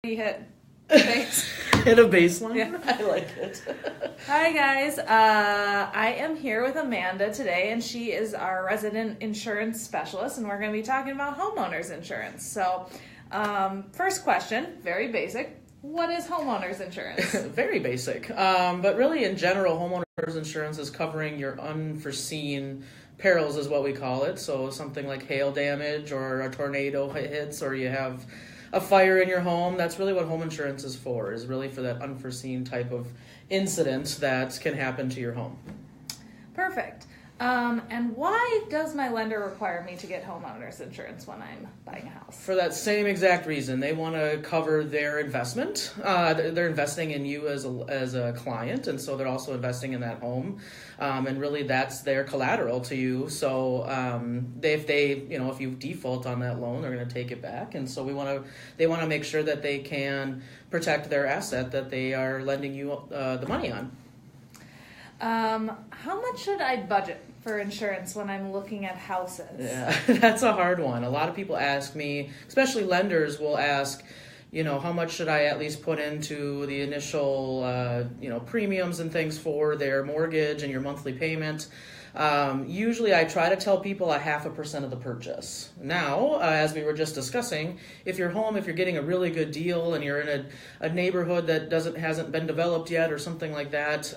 We hit base. Hit a baseline? Yeah. I like it. Hi guys, I am here with Amanda today, and she is our resident insurance specialist, and we're going to be talking about homeowners insurance. So, first question, very basic. What is homeowners insurance? Very basic. But really, in general, homeowners insurance is covering your unforeseen perils, is what we call it. So something like hail damage or a tornado hits, or you have a fire in your home. That's really what home insurance is for, is really for that unforeseen type of incident that can happen to your home. Perfect. And why does my lender require me to get homeowners insurance when I'm buying a house? For that same exact reason. They want to cover their investment. They're investing in you as a client, and so they're also investing in that home. And really, that's their collateral to you. So if you default on that loan, they're going to take it back. And so they want to make sure that they can protect their asset that they are lending you the money on. How much should I budget for insurance when I'm looking at houses? Yeah, that's a hard one. A lot of people ask me, especially lenders will ask, how much should I at least put into the initial, premiums and things for their mortgage and your monthly payment. Usually I try to tell people 0.5% of the purchase. Now, as we were just discussing, if you're getting a really good deal and you're in a neighborhood that hasn't been developed yet or something like that,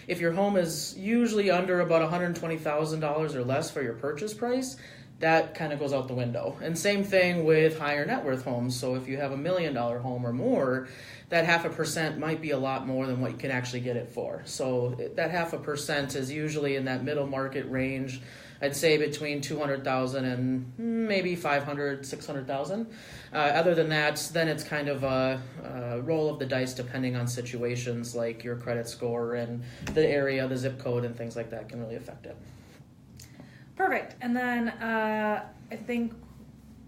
if your home is usually under about $120,000 or less for your purchase price, that kind of goes out the window. And same thing with higher net worth homes. So if you have $1 million home or more, that 0.5% might be a lot more than what you can actually get it for. So that 0.5% is usually in that middle market range. I'd say between $200,000 and maybe $500,000, $600,000. Other than that, then it's kind of a roll of the dice depending on situations like your credit score and the area, the zip code, and things like that can really affect it. Perfect. And then I think,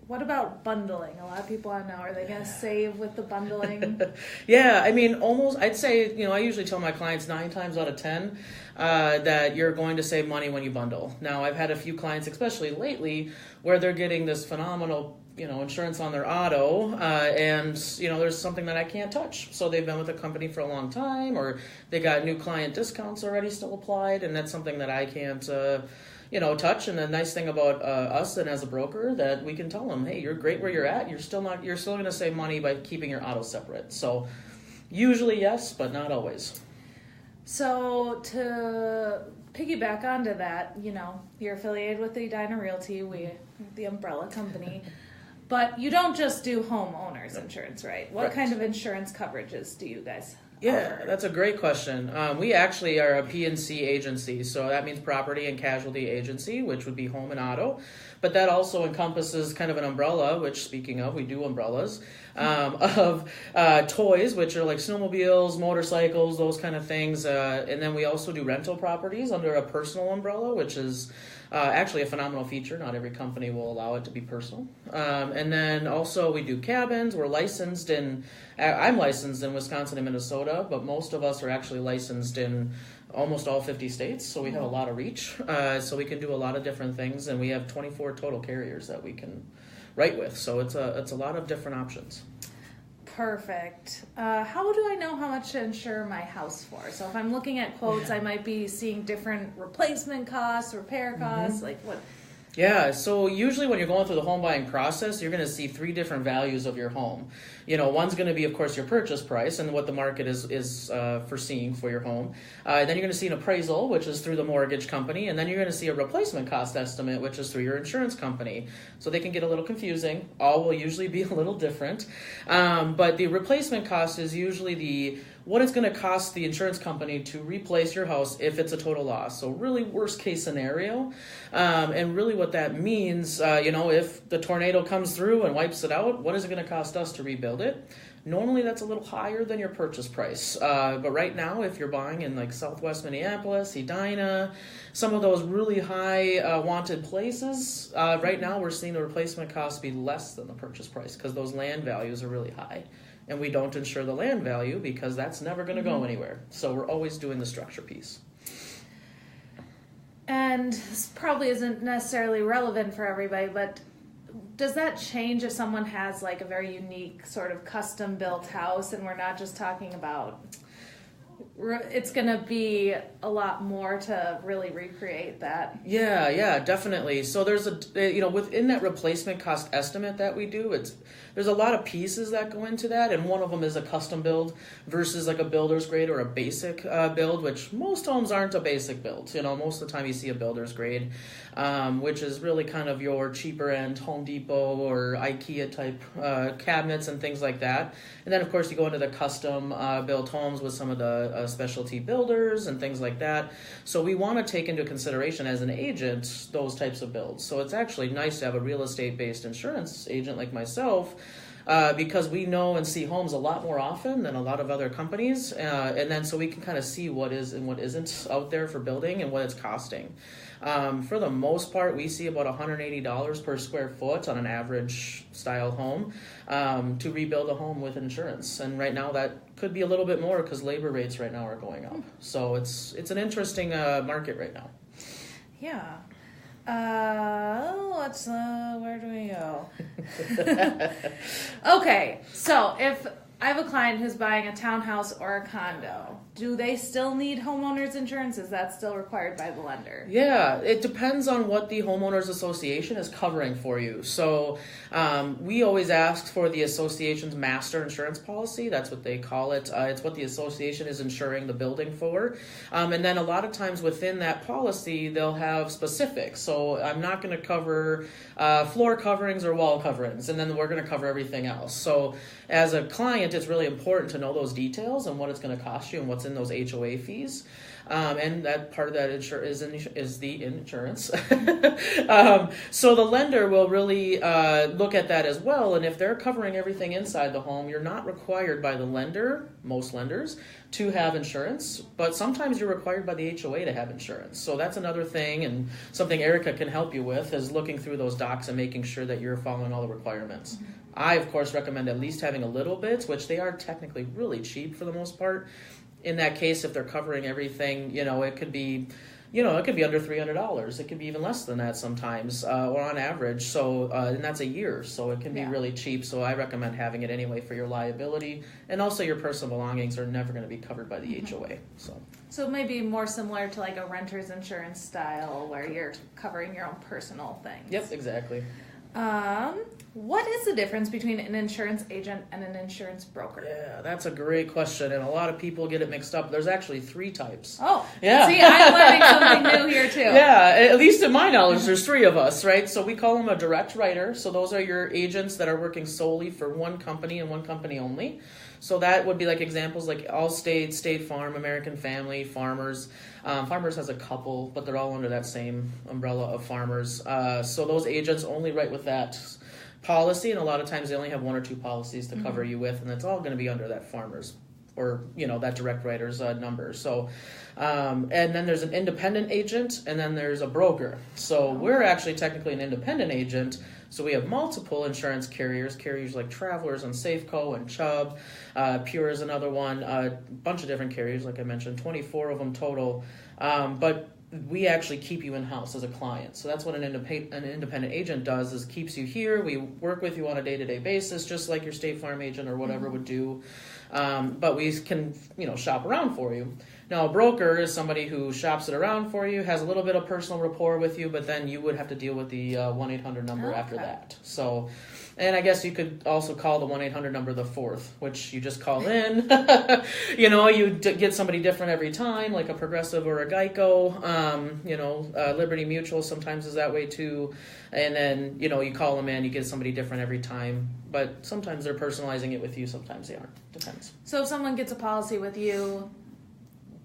what about bundling? A lot of people want to know, are they going to save with the bundling? Yeah, I'd say, I usually tell my clients 9 times out of 10 that you're going to save money when you bundle. Now, I've had a few clients, especially lately, where they're getting this phenomenal insurance on their auto, and there's something that I can't touch. So they've been with the company for a long time, or they got new client discounts already still applied, and that's something that I can't touch. And the nice thing about us and as a broker, that we can tell them, hey, you're great where you're at. You're still going to save money by keeping your auto separate. So usually yes, but not always. So to piggyback onto that, you're affiliated with Edina Realty, the umbrella company, but you don't just do homeowners insurance, right? What kind of insurance coverages do you guys Yeah, that's a great question. We actually are a P&C agency, so that means property and casualty agency, which would be home and auto. But that also encompasses kind of an umbrella, which, speaking of, we do umbrellas, of toys, which are like snowmobiles, motorcycles, those kind of things. And then we also do rental properties under a personal umbrella, which is actually a phenomenal feature. Not every company will allow it to be personal. And then also we do cabins. I'm licensed in Wisconsin and Minnesota, but most of us are actually licensed in almost all 50 states, so we have a lot of reach. So we can do a lot of different things, and we have 24 total carriers that we can write with. So it's a lot of different options. Perfect. How do I know how much to insure my house for? So if I'm looking at quotes, I might be seeing different replacement costs, repair costs, like what? Yeah, so usually when you're going through the home buying process, you're going to see 3 different values of your home. One's going to be, of course, your purchase price and what the market is foreseeing for your home. Then you're going to see an appraisal, which is through the mortgage company, and then you're going to see a replacement cost estimate, which is through your insurance company. So they can get a little confusing. All will usually be a little different. But the replacement cost is usually what it's going to cost the insurance company to replace your house if it's a total loss. So really worst case scenario. And really what that means, if the tornado comes through and wipes it out, what is it going to cost us to rebuild it? Normally that's a little higher than your purchase price. But right now, if you're buying in like Southwest Minneapolis, Edina, some of those really high wanted places, right now we're seeing the replacement cost be less than the purchase price because those land values are really high. And we don't insure the land value because that's never going to go anywhere. So we're always doing the structure piece. And this probably isn't necessarily relevant for everybody, but does that change if someone has like a very unique sort of custom built house, and we're not just talking about, it's going to be a lot more to really recreate that? Yeah, definitely. So there's within that replacement cost estimate that we do, there's a lot of pieces that go into that, and one of them is a custom build versus like a builder's grade or a basic build, which most homes aren't a basic build. Most of the time you see a builder's grade, which is really kind of your cheaper end Home Depot or IKEA type cabinets and things like that. And then of course you go into the custom built homes with some of the specialty builders and things like that. So we want to take into consideration as an agent those types of builds. So it's actually nice to have a real estate based insurance agent like myself, because we know and see homes a lot more often than a lot of other companies, and then so we can kind of see what is and what isn't out there for building and what it's costing. For the most part, we see about $180 per square foot on an average style home to rebuild a home with insurance. And right now that could be a little bit more because labor rates right now are going up. So it's an interesting market right now. Yeah. Where do we go? Okay, so if I have a client who's buying a townhouse or a condo, do they still need homeowners insurance? Is that still required by the lender? Yeah, it depends on what the homeowners association is covering for you. So we always ask for the association's master insurance policy. That's what they call it. It's what the association is insuring the building for. And then a lot of times within that policy, they'll have specifics. So I'm not going to cover floor coverings or wall coverings, and then we're going to cover everything else. So as a client, it's really important to know those details and what it's going to cost you and what's in those HOA fees. And that part of that is the insurance. So the lender will really look at that as well. And if they're covering everything inside the home, you're not required by the lender, most lenders, to have insurance. But sometimes you're required by the HOA to have insurance. So that's another thing, and something Erica can help you with is looking through those docs and making sure that you're following all the requirements. Mm-hmm. I, of course, recommend at least having a little bit, which they are technically really cheap for the most part. In that case, if they're covering everything, it could be, it could be under $300. It could be even less than that sometimes, or on average. So, and that's a year, so it can be really cheap. So I recommend having it anyway for your liability, and also your personal belongings are never going to be covered by the HOA. So it may be more similar to like a renter's insurance style, where you're covering your own personal things. Yep, exactly. What is the difference between an insurance agent and an insurance broker? Yeah, that's a great question, and a lot of people get it mixed up. There's actually 3 types. Oh, yeah. See, I'm learning something new here too. Yeah, at least in my knowledge, there's 3 of us, right? So we call them a direct writer. So those are your agents that are working solely for one company and one company only. So that would be like examples like Allstate, State Farm, American Family, Farmers. Farmers has a couple, but they're all under that same umbrella of Farmers. So those agents only write with that policy, and a lot of times they only have 1 or 2 policies to cover you with, and it's all going to be under that Farmers or that direct writer's number. So and then there's an independent agent, and then there's a broker. So we're actually technically an independent agent. So we have multiple insurance carriers like Travelers and Safeco and Chubb. Pure is another one. A bunch of different carriers, like I mentioned, 24 of them total. But we actually keep you in-house as a client. So that's what an independent agent does, is keeps you here. We work with you on a day-to-day basis, just like your State Farm agent or whatever would do. But we can, shop around for you. Now, a broker is somebody who shops it around for you, has a little bit of personal rapport with you, but then you would have to deal with the 1-800 number after that. So, and I guess you could also call the 1-800 number the 4th, which you just call in. You get somebody different every time, like a Progressive or a Geico. Liberty Mutual sometimes is that way too. And then, you call them in, you get somebody different every time. But sometimes they're personalizing it with you, sometimes they aren't. Depends. So if someone gets a policy with you,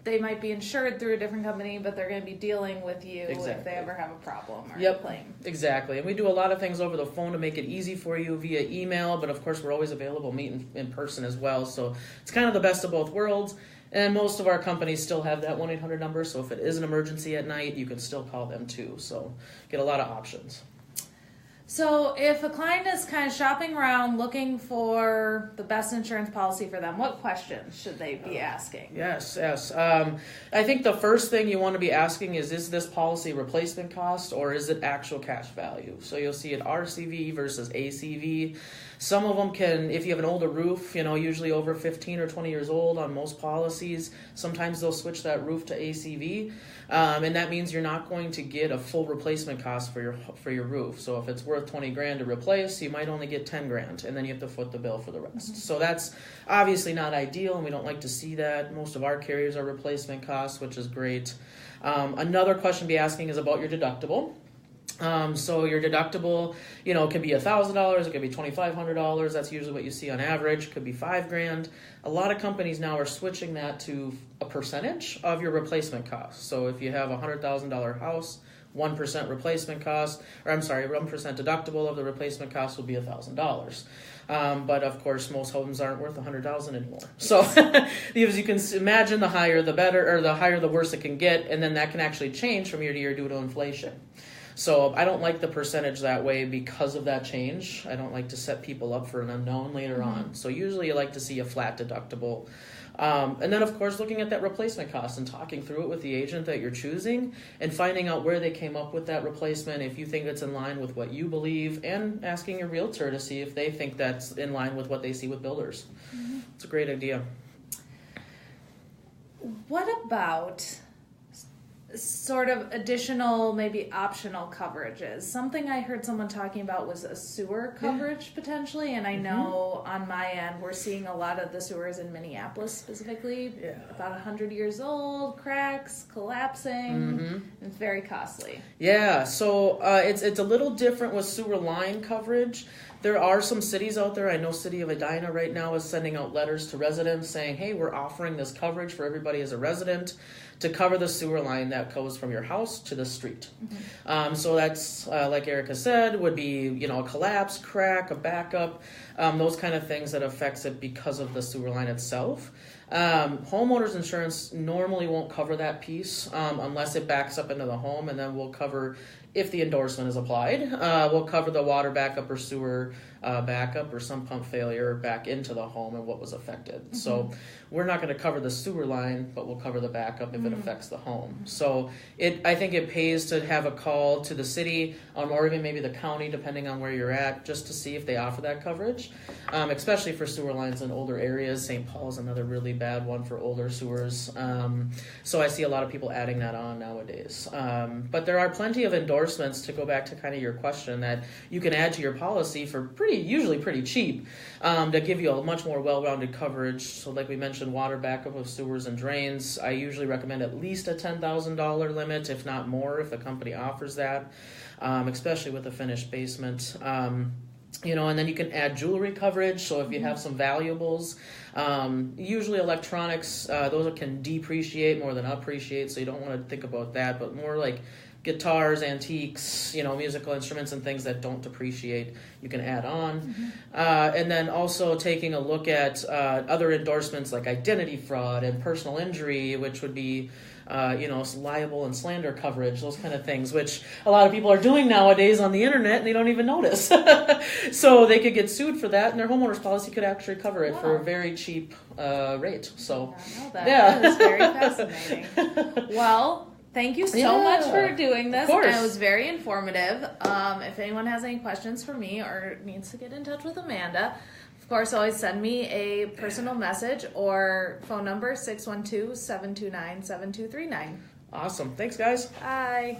they might be insured through a different company, but they're going to be dealing with you if they ever have a problem or a claim. Exactly. And we do a lot of things over the phone to make it easy for you via email, but of course we're always available meeting in person as well. So it's kind of the best of both worlds. And most of our companies still have that 1-800 number, so if it is an emergency at night, you can still call them too. So get a lot of options. So if a client is kind of shopping around looking for the best insurance policy for them, what questions should they be asking? Yes. I think the first thing you want to be asking is this policy replacement cost or is it actual cash value? So you'll see it RCV versus ACV. Some of them can, if you have an older roof, usually over 15 or 20 years old on most policies, sometimes they'll switch that roof to ACV. And that means you're not going to get a full replacement cost for your roof. So if it's worth $20,000 to replace, you might only get $10,000, and then you have to foot the bill for the rest. So that's obviously not ideal, and we don't like to see that. Most of our carriers are replacement costs, which is great. Another question to be asking is about your deductible. So your deductible, can be $1,000, it could be $2,500. That's usually what you see on average. It could be $5,000. A lot of companies now are switching that to a percentage of your replacement cost. So if you have a $100,000 house, 1% replacement cost, 1% deductible of the replacement cost will be $1,000. But of course, most homes aren't worth $100,000 anymore. So, as you can imagine, the higher the better, or the higher the worse it can get, and then that can actually change from year to year due to inflation. So I don't like the percentage that way because of that change. I don't like to set people up for an unknown later on. So usually you like to see a flat deductible. And then, of course, looking at that replacement cost and talking through it with the agent that you're choosing and finding out where they came up with that replacement, if you think it's in line with what you believe, and asking your realtor to see if they think that's in line with what they see with builders. It's a great idea. What about sort of additional, maybe optional coverages? Something I heard someone talking about was a sewer coverage potentially, and I know on my end we're seeing a lot of the sewers in Minneapolis specifically, about 100 years old, cracks, collapsing, it's very costly. Yeah, so it's a little different with sewer line coverage. There are some cities out there. I know City of Edina right now is sending out letters to residents saying, hey, we're offering this coverage for everybody as a resident to cover the sewer line that goes from your house to the street. So that's, like Erica said, would be, a collapse, crack, a backup, those kind of things that affects it because of the sewer line itself. Homeowners insurance normally won't cover that piece unless it backs up into the home, and then we'll cover, if the endorsement is applied, we'll cover the water backup or sewer backup or some pump failure back into the home and what was affected. So we're not going to cover the sewer line, but we'll cover the backup if it affects the home. So I think it pays to have a call to the city or even maybe the county, depending on where you're at, just to see if they offer that coverage, especially for sewer lines in older areas. St. Paul's another really bad one for older sewers. So I see a lot of people adding that on nowadays. But there are plenty of endorsements, to go back to kind of your question, that you can add to your policy for usually pretty cheap, to give you a much more well-rounded coverage. So like we mentioned, water backup of sewers and drains. I usually recommend at least a $10,000 limit, if not more, if the company offers that, especially with a finished basement. And then you can add jewelry coverage. So if you have some valuables, usually electronics, those can depreciate more than appreciate. So you don't want to think about that, but more like guitars, antiques, musical instruments and things that don't depreciate, you can add on. And then also taking a look at other endorsements like identity fraud and personal injury, which would be libel and slander coverage, those kind of things, which a lot of people are doing nowadays on the internet and they don't even notice. So they could get sued for that, and their homeowner's policy could actually cover it for a very cheap rate. So I know that. That is very fascinating. Well, thank you so much for doing this. It was very informative. If anyone has any questions for me or needs to get in touch with Amanda, of course, always send me a personal message or phone number 612-729-7239. Awesome. Thanks, guys. Bye.